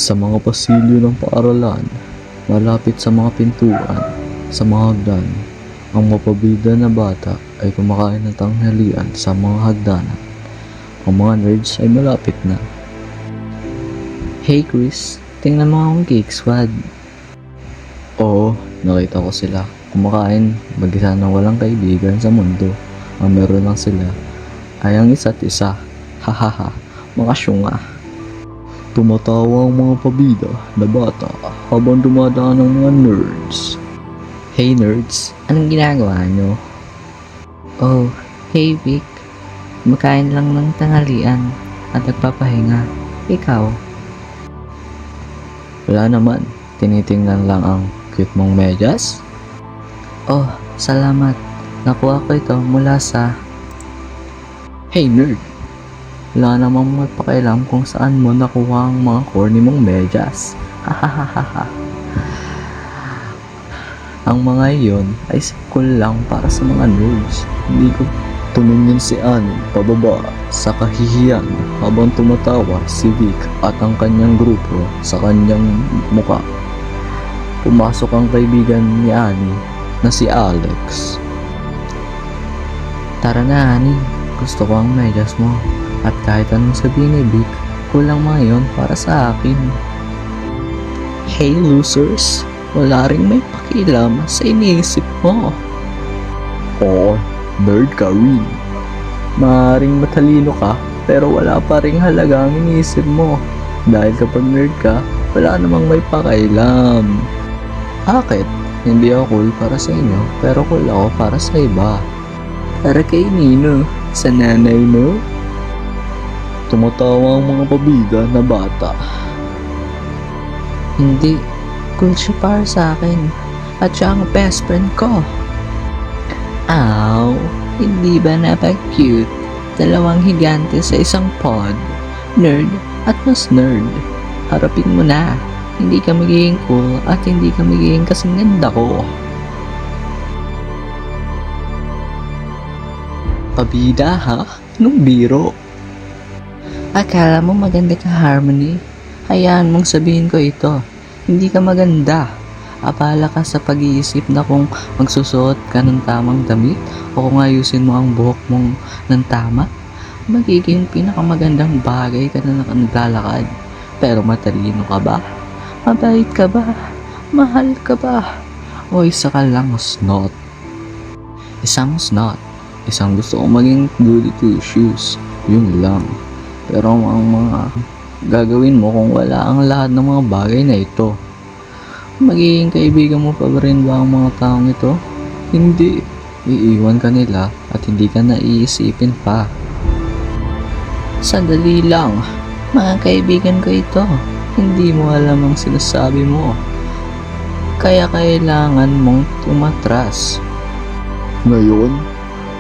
Sa mga pasilyo ng paaralan, malapit sa mga pintuan, sa mga hagdan, ang mapabida na bata ay kumakain ng tanghalian sa mga hagdanan. Ang mga nerds ay malapit na. Hey Chris, tingnan mo akong Geek Squad. Oo, nakita ko sila. Kumakain, mag-isa na walang kaibigan sa mundo. Ang meron lang sila ay ang isa't isa. Hahaha, mga syunga. Tumatawa ang mga pabida na bata habang dumadaan ang mga nerds. Hey nerds, anong ginagawa nyo? Oh, hey Vic. Makain lang ng tanghalian at nagpapahinga. Ikaw? Wala naman, tinitingnan lang ang cute mong medyas. Oh, salamat. Nakuha ko ito mula sa... Hey nerd, wala namang magpakialam kung saan mo nakuha ang mga corny mong medyas. Hahaha. Ang mga iyon ay cool lang para sa mga nerds. Hindi ko tumingin si Annie pababa sa kahihiyan habang tumatawa si Vic at ang kanyang grupo sa kanyang muka. Pumasok ang kaibigan ni Annie na si Alex. Tara na, Ani. Gusto ko ang medyas mo. At kahit anong sabihin ni Vic, kulang mga yun para sa akin. Hey losers, wala ring may pakialam sa iniisip mo. Oo, nerd ka rin. Maaaring matalino ka, pero wala pa ring halaga ang iniisip mo. Dahil kapag nerd ka, wala namang may pakailam. Bakit? Hindi ako cool para sa inyo, pero cool ako para sa iba. Para kay Nino, sa nanay mo. Tumatawa ang mga pabida na bata. Hindi. Cool siya para sa akin. At siya ang best friend ko. Ow, hindi ba napag-cute? Dalawang higante sa isang pod. Nerd at mas nerd. Harapin mo na. Hindi ka magiging cool at hindi ka magiging kasing ganda ko. Pabida ha? Anong biro? Akala mo maganda ka, Harmony? Hayaan mong sabihin ko ito. Hindi ka maganda. Abala ka sa pag-iisip na kung magsusuot ka ng tamang damit o kung ayusin mo ang buhok mong ng tama. Magiging pinakamagandang bagay ka na naglalakad. Pero matalino ka ba? Mabait ka ba? Mahal ka ba? O isa ka lang snot? Isang snot. Isang gusto kong maging goody two shoes. Yun lang. Pero ang mga gagawin mo kung wala ang lahat ng mga bagay na ito? Magiging kaibigan mo pa ba rin ba ang mga taong ito? Hindi. Iiwan ka nila at hindi ka naiisipin pa. Sandali lang. Mga kaibigan ko ito. Hindi mo alam ang sinasabi mo. Kaya kailangan mong tumatras. Ngayon,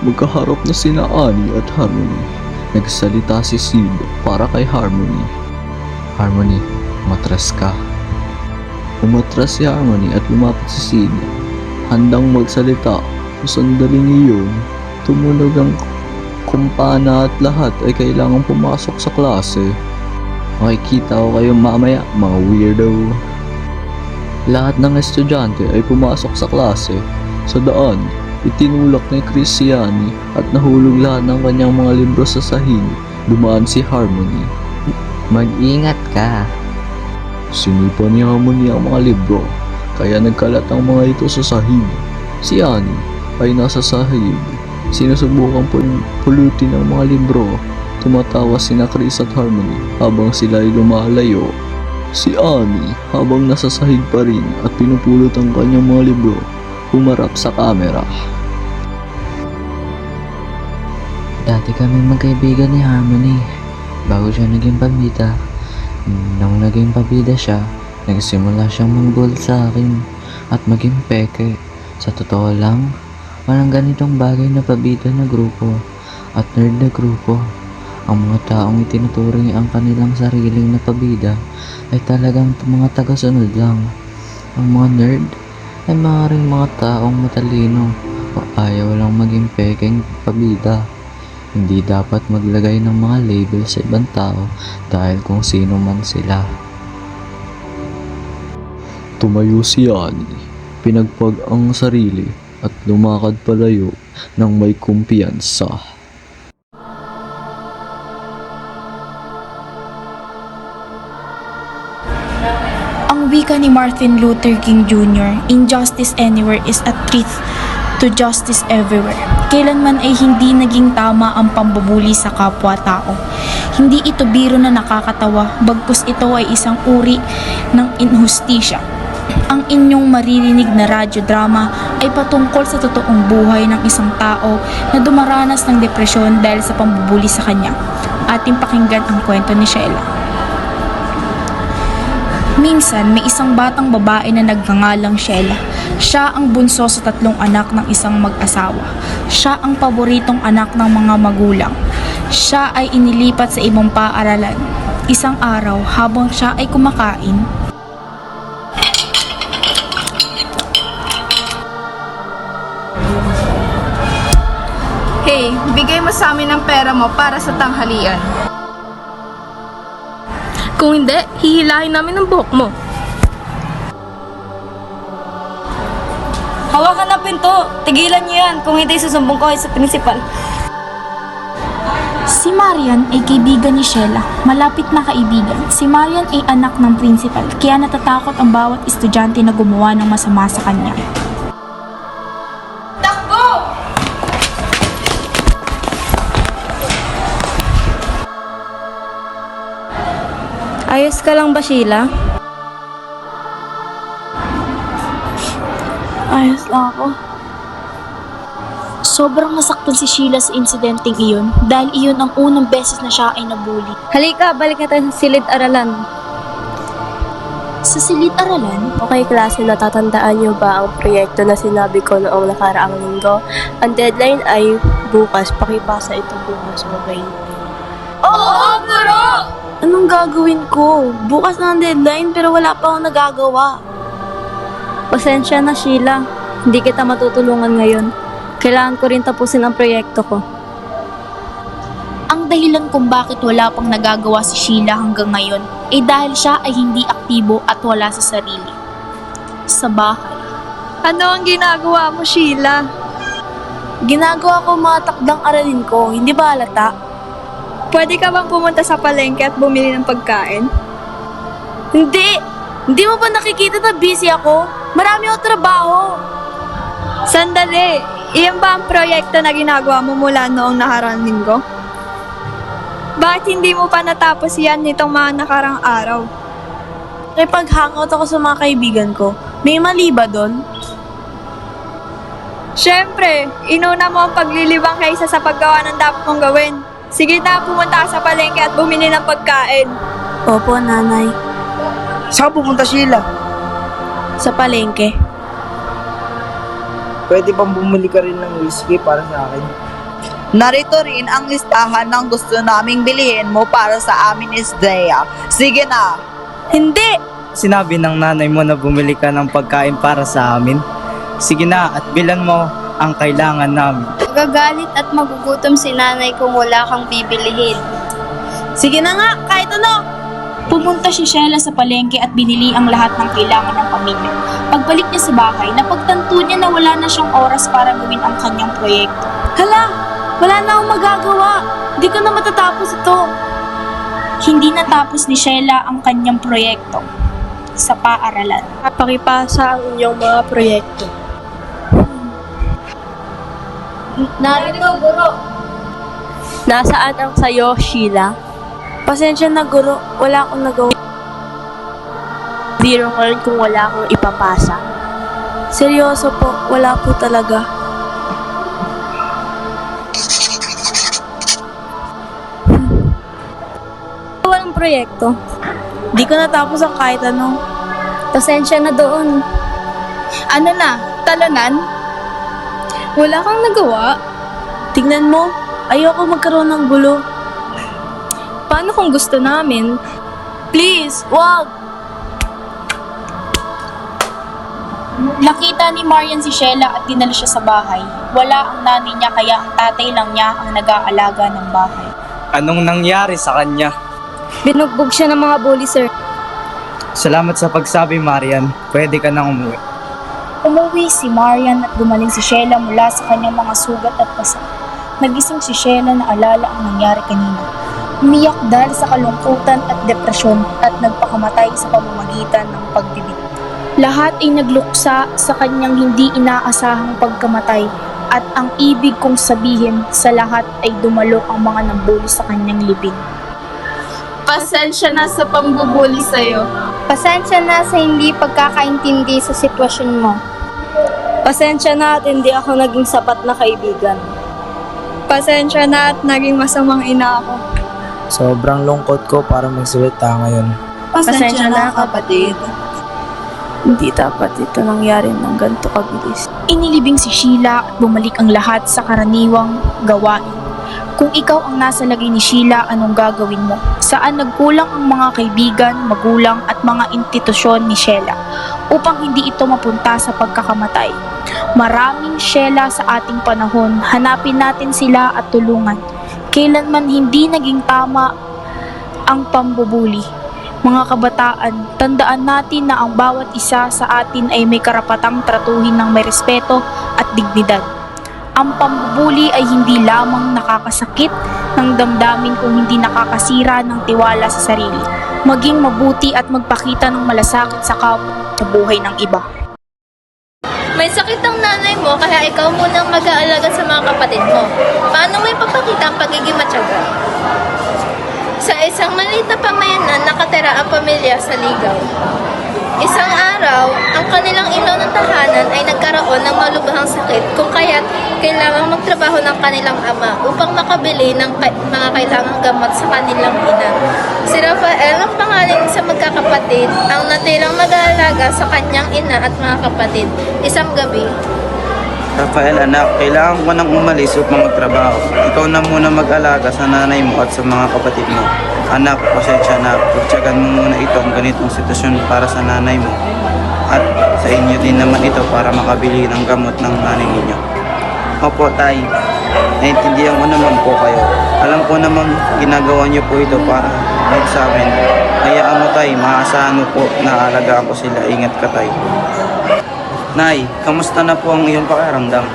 magkaharap na sina Annie at Harmony. Nagsalita si Sid para kay Harmony. Harmony, matras ka. Umatras si Harmony at lumapit si Sid. Handang magsalita. Sa sandaling iyon, tumunog ang kumpana at lahat ay kailangang pumasok sa klase. Makikita ko kayo mamaya, mga weirdo. Lahat ng estudyante ay pumasok sa klase. Sa daan, itinulak ni Chris si Annie at nahulog lahat ng kanyang mga libro sa sahig. Dumaan si Harmony. Mag-ingat ka. Sinipa ni Harmony ang mga libro, kaya nagkalat ang mga ito sa sahig. Si Annie ay nasa sahig. Sinusubukan pulutin ang mga libro. Tumatawa sina Chris at Harmony habang sila ay lumalayo. Si Annie habang nasa sahig pa rin at pinupulot ang kanyang mga libro, humarap sa camera. Dati kami magkaibigan ni Harmony bago siya naging pabida. Nung naging pabida siya, nagsimula siyang mangbul sa akin at maging peke. Sa totoo lang, walang ganitong bagay na pabida na grupo at nerd na grupo. Ang mga taong itinuturing ang kanilang sariling na pabida ay talagang mga tagasunod lang. Ang mga nerd ay maaaring mga taong matalino o ayaw lang maging pekeng pabida. Hindi dapat maglagay ng mga label sa ibang tao dahil kung sino man sila. Tumayo si Annie, pinagpag ang sarili at lumakad palayo ng may kumpiyansa. Ang wika ni Martin Luther King Jr., injustice anywhere is a threat to justice everywhere. Kailanman ay hindi naging tama ang pambubuli sa kapwa-tao. Hindi ito biro na nakakatawa, bagkus ito ay isang uri ng inhustisya. Ang inyong maririnig na radyo-drama ay patungkol sa totoong buhay ng isang tao na dumaranas ng depresyon dahil sa pambubuli sa kanya. Ating pakinggan ang kwento ni Sheila. Minsan, may isang batang babae na nagngangalang Sheila. Siya ang bunso sa 3 anak ng isang mag-asawa. Siya ang paboritong anak ng mga magulang. Siya ay inilipat sa ibang paaralan. Isang araw, habang siya ay kumakain, Hey, bigay mo sa amin ang pera mo para sa tanghalian. Kung hindi, hihilahin namin ang buhok mo. Hawakan na pinto! Tigilan niyo yan kung hindi susumbong ko kayo sa prinsipal. si Marian ay kaibigan ni Sheila, malapit na kaibigan. Si Marian ay anak ng principal, kaya natatakot ang bawat estudyante na gumawa ng masama sa kanya. Takbo! Ayos ka lang ba, Sheila? Ayos lang ako. Sobrang nasaktan si Sheila sa insidenteng iyon dahil iyon ang unang beses na siya ay nabully. Halika, balik na tayo sa silid-aralan. Sa silid-aralan, Okay, klase, natatandaan niyo ba ang proyekto na sinabi ko noong nakaraang linggo? Ang deadline ay bukas. Pakipasa ito bukas, okay? Oo, guro! Anong gagawin ko? Bukas na ang deadline pero wala pa akong nagagawa. Pasensya na, Sheila. Hindi kita matutulungan ngayon. Kailangan ko rin tapusin ang proyekto ko. ang dahilan kung bakit wala pang nagagawa si Sheila hanggang ngayon ay dahil siya ay hindi aktibo at wala sa sarili. Sa bahay. Ano ang ginagawa mo, Sheila? Ginagawa ko mga takdang aralin ko, hindi ba halata? Pwede ka bang pumunta sa palengke at bumili ng pagkain? Hindi! Hindi mo ba nakikita na busy ako? Marami akong trabaho. Sandali! Iyan ba ang proyekto na ginagawa mo mula noong nakaraang linggo? Bakit hindi mo pa natapos yan nitong mga nakarang araw? Kaya pag-hangout ako sa mga kaibigan ko, may mali ba doon? Siyempre, inuna mo ang paglilibang kaysa sa paggawa ng dapat mong gawin. Sige na, pumunta ka sa palengke at bumili ng pagkain. Opo, nanay. Saan pupunta, Sheila? Sa palengke. Pwede bang bumili ka rin ng whiskey para sa akin? Narito rin ang listahan ng gusto naming bilhin mo para sa amin is Dea. Sige na! Hindi! Sinabi ng nanay mo na bumili ka ng pagkain para sa amin. Sige na at bilan mo ang kailangan namin. Magagalit at magugutom si nanay kung wala kang bibilihin. Sige na nga, kahit ano! Pumunta si Sheila sa palengke at binili ang lahat ng kailangan ng pamilya. Pagbalik niya sa bahay, napagtanto niya na wala na siyang oras para gawin ang kanyang proyekto. Hala! Wala na akong magagawa. Hindi ko na matatapos ito. Hindi natapos ni Sheila ang kanyang proyekto sa paaralan. Pakipasa ang inyong mga proyekto. Narito, guro. Nasaan ang sayo, Sheila? Pasensya na, guro. Wala akong nagawa. Biro ko rin kung wala akong ipapasa. Seryoso po, wala po talaga. Walang proyekto. Di ko natapos ang kahit ano. Pasensya na doon. Ano na? Talonan? Wala kang nagawa? Tingnan mo, ayoko magkaroon ng gulo. Paano kung gusto namin? Please, wag! Nakita ni Marian si Sheila at dinala siya sa bahay. Wala ang nanay niya kaya ang tatay lang niya ang nag-aalaga ng bahay. Anong nangyari sa kanya? Binugbog siya ng mga bully, sir. Salamat sa pagsabi, Marian. Pwede ka nang umuwi. Umuwi si Marian at gumaling si Sheila mula sa kanyang mga sugat at pasa. Nagising si Sheila na alala ang nangyari kanina. Umiyak dahil sa kalungkutan at depresyon at nagpakamatay sa pamamagitan ng pagtibig. Lahat ay nagluksa sa kanyang hindi inaasahang pagkamatay at ang ibig kong sabihin sa lahat ay dumalo ang mga nambuli sa kanyang libing. Pasensya na sa pambubuli sa'yo. Pasensya na sa hindi pagkakaintindi sa sitwasyon mo. Pasensya na at hindi ako naging sapat na kaibigan. Pasensya na at naging masamang ina ako. Sobrang lungkot ko para magsalita ngayon. Pasensya na, kapatid. Hindi dapat ito nangyari ng ganito kabilis. Inilibing si Sheila at bumalik ang lahat sa karaniwang gawain. Kung ikaw ang nasa lagay ni Sheila, anong gagawin mo? Saan nagkulang ang mga kaibigan, magulang at mga institusyon ni Sheila upang hindi ito mapunta sa pagkakamatay? Maraming Sheila sa ating panahon, hanapin natin sila at tulungan. Kailanman hindi naging tama ang pambubuli. Mga kabataan, tandaan natin na ang bawat isa sa atin ay may karapatang tratuhin ng may respeto at dignidad. Ang pambubuli ay hindi lamang nakakasakit ng damdamin kung hindi nakakasira ng tiwala sa sarili. Maging mabuti at magpakita ng malasakit sa kapwa sa buhay ng iba. May sakit ang nanay mo kaya ikaw munang mag-aalaga sa mga kapatid mo. Paano mo ipapakita ang pagiging matyaga? Sa isang maliit na pamayanan, nakatira ang pamilya sa ligaw. Isang araw, ang kanilang ilaw ng tahanan ay nagkaroon ng malubhang sakit kung kaya't kailangang magtrabaho ng kanilang ama upang makabili ng mga kailangang gamot sa kanilang ina. Si Rafael ang pangalan sa magkakapatid ang natirang mag-aalaga sa kanyang ina at mga kapatid. Isang gabi, Rafael, anak, kailangan ko nang umalis upang magtrabaho. Ikaw na muna mag-alaga sa nanay mo at sa mga kapatid mo. Anak, pasensya na. Pagtsagan mo muna ito ang ganitong sitwasyon para sa nanay mo. At sa inyo din naman ito para makabili ng gamot ng nanay ninyo. Opo, tay. Naintindihan ko naman po kayo. Alam ko naman ginagawa niyo po ito para sa amin. Hayaan mo, tay. Maasahan mo po na alagaan ko sila. Ingat ka, tay. Nay, kamusta na po ang iyong pakiramdam?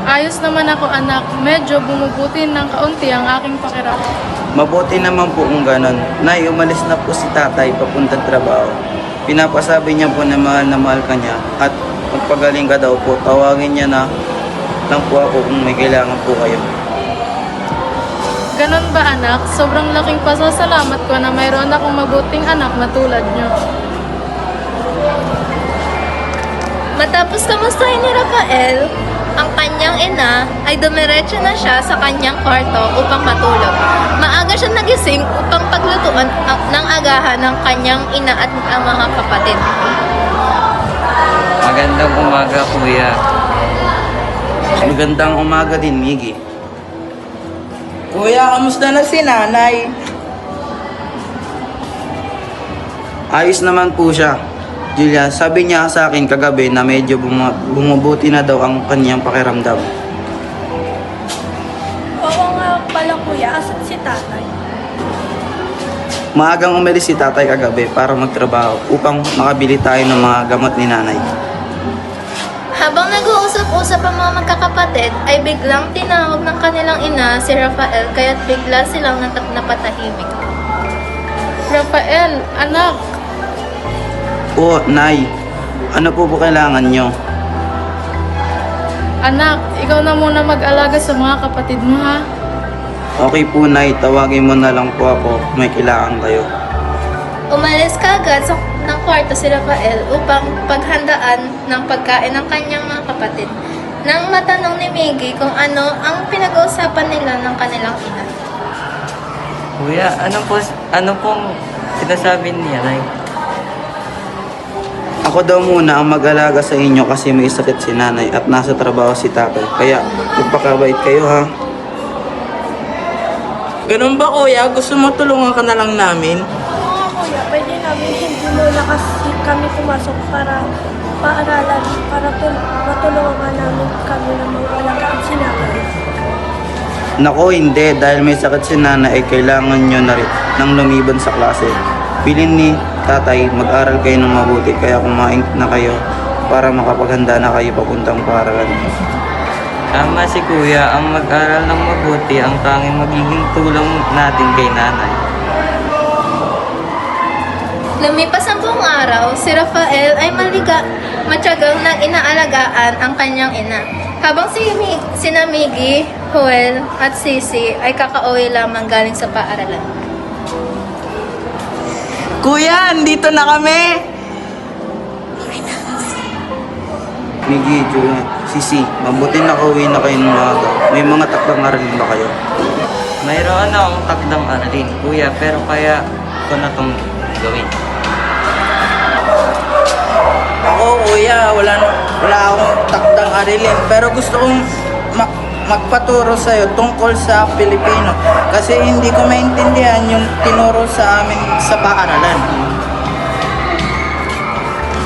Ayos naman ako, anak. Medyo bumubuti ng kaunti ang aking pakiramdam. Mabuti naman po kung ganon. Nay, umalis na po si tatay papuntang trabaho. Pinapasabi niya po na mahal ka niya at magpagaling ka daw po. Tawagin niya na lang po ako kung may kailangan po kayo. Ganon ba, anak? Sobrang laking pasasalamat ko na mayroon akong mabuting anak na tulad niyo. matapos kamustahin ni Rafael, ang kanyang ina ay dumiretso na siya sa kanyang kwarto upang matulog. Maaga siya nagising upang paglutuan ng agahan ng kanyang ina at ang mga kapatid. Magandang umaga, kuya. Magandang umaga din, Miggy. Kuya, kamusta na si nanay? Ayos naman po siya. Julia, sabi niya sa akin kagabi na medyo bumubuti na daw ang kanyang pakiramdam. Oo nga pala kuya, asan si tatay? Maagang umalis si tatay kagabi para magtrabaho upang makabili tayo ng mga gamot ni nanay. Habang nag-uusap-usap ang mga magkakapatid, ay biglang tinawag ng kanilang ina si Rafael kaya't bigla silang napatahimik. Rafael, anak, Oo, Nay. Ano po kailangan nyo? anak, ikaw na muna mag-alaga sa mga kapatid mo, ha? Okay po, Nay. Tawagin mo na lang po ako. May kailangan kayo. Umalis kaagad ng kwarto si Rafael upang paghandaan ng pagkain ng kanyang mga kapatid. Nang matanong ni Miggy kung ano ang pinag-uusapan nila ng kanilang ina. Kuya, ano pong sinasabi niya, Nay? Ako daw muna ang mag-alaga sa inyo kasi may sakit si nanay at nasa trabaho si tatay. Kaya, magpakabait kayo, ha? Ganun ba kuya? Gusto mo tulungan ka na lang namin? Oo kuya, pwede namin hindi muna kasi kami pumasok para paaralan, para matulungan namin kami na mag-alagaan si nanay. Nako, hindi. Dahil may sakit si nanay ay kailangan nyo na rin nang lumibon sa klase. Bilin ni tatay, mag-aral kayo ng mabuti kaya kumain na kayo para makapaghanda na kayo papuntang paaralan. Tama si kuya, ang mag-aral ng mabuti ang tanging magiging tulong natin kay nanay. Lumipas ang buong araw, si Rafael ay matyagang nang inaalagaan ang kanyang ina. Habang sina Miggy, Joel at Sisi ay kakauwi lamang galing sa paaralan. Kuya, andito na kami! Miggy, Julian, Sisi, mabuti na kauwi na kayo ng maaga. May mga takdang aralin ba kayo? Mayroon na akong takdang aralin, kuya, pero kaya ko na itong gawin. Ako, kuya, wala akong takdang arilin. Pero gusto kong magpaturo sa'yo tungkol sa Pilipino. Kasi hindi ko maintindihan yung tinuro sa amin sa paaralan.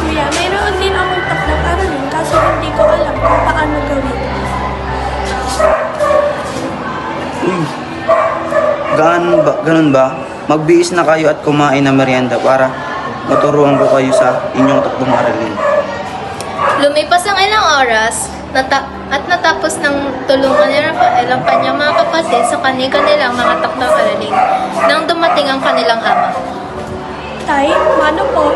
Kuya, mayroon din akong takdang aralin kaso hindi ko alam kung paano gawin. Uy, ganun ba? Magbihis na kayo at kumain na merienda para maturuan ko kayo sa inyong takdang aralin. Lumipas ang ilang oras at natapos ng tulungan ni Rafael ang kanyang mga kapatid sa kanilang mga takdang aralin nang dumating ang kanilang ama. Tay, mano po?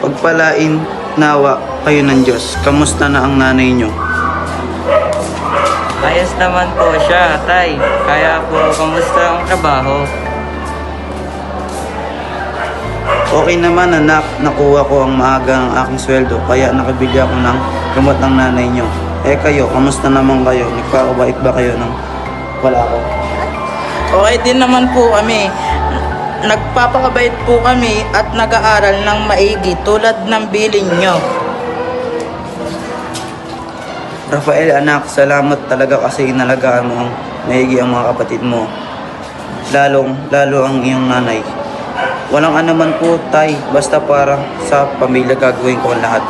Pagpalain nawa kayo ng Diyos. Kamusta na ang nanay nyo? Ayos naman po siya, tay. Kaya po, kamusta ang trabaho? Okay naman anak, nakuha ko ang maaga ang aking sweldo kaya nakabili ako ng gamot ng nanay nyo. Eh kayo, kamusta naman kayo? Nagpakabait ba kayo ng wala ko? Okay din naman po kami. Nagpapakabait po kami at nag-aaral ng maigi tulad ng bilin nyo. Rafael anak, salamat talaga kasi inalagaan mo ang maigi ang mga kapatid mo. Lalo ang iyong nanay. Walang anuman po tay, basta para sa pamilya gagawin ko ang lahat.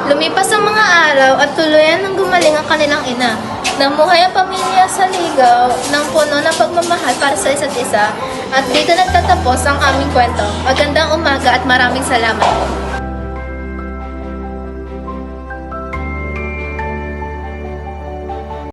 Lumipas ang mga araw at tuluyan ng gumaling ang kanilang ina. Namuhay ang pamilya sa ligaw ng puno ng pagmamahal para sa isa't isa. At dito nagtatapos ang aming kwento. Magandang umaga at maraming salamat.